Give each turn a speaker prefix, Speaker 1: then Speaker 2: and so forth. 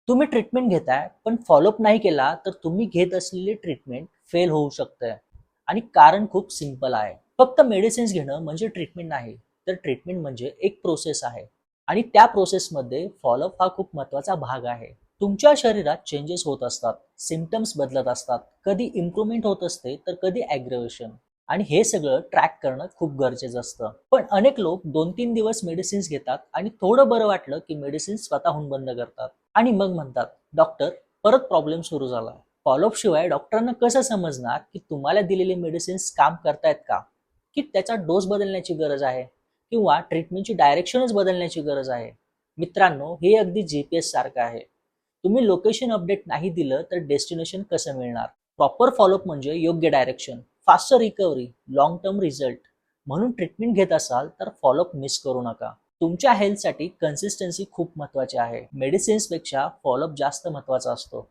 Speaker 1: तुम्ही ट्रीटमेंट घेताय पण फॉलोअप नाही केला तर तुम्ही घेत असलेली ट्रीटमेंट फेल होऊ शकते. आणि कारण खूप सिंपल आहे. फक्त मेडिसिन्स घेणं म्हणजे ट्रीटमेंट नाही, तर ट्रीटमेंट म्हणजे एक प्रोसेस आहे. आणि त्या प्रोसेसमध्ये फॉलोअप हा खूप महत्वाचा भाग आहे. तुमच्या शरीरात चेंजेस होत असतात, सिम्पटम्स बदलत असतात, कधी इम्प्रूव्हमेंट होत असते तर कधी ॲग्रेवेशन. आणि हे सगळं ट्रॅक करणं खूप गरजेचं असतं. पण अनेक लोक 2-3 दिवस मेडिसिन्स घेतात आणि थोडं बरं वाटलं की मेडिसिन्स स्वतःहून बंद करतात आणि मग म्हणतात, डॉक्टर परत प्रॉब्लेम सुरू झाला. फॉलोअप शिवाय डॉक्टरांना कसं समजणार की तुम्हाला दिलेले मेडिसिन्स काम करतायत का, की त्याचा डोस बदलण्याची गरज आहे किंवा ट्रीटमेंटची डायरेक्शनच बदलण्याची गरज आहे? मित्रांनो, हे अगदी जीपीएस सारखं आहे. तुम्ही लोकेशन अपडेट नाही दिलं तर डेस्टिनेशन कसं मिळणार? प्रॉपर फॉलोअप म्हणजे योग्य direction, faster recovery, long term result. म्हणून ट्रीटमेंट घेत असाल तर फॉलोअप मिस करू नका. तुमच्या हेल्थसाठी कन्सिस्टन्सी खूप महत्वाची आहे. मेडिसिन्सपेक्षा फॉलोअप जास्त महत्वाचा असतो.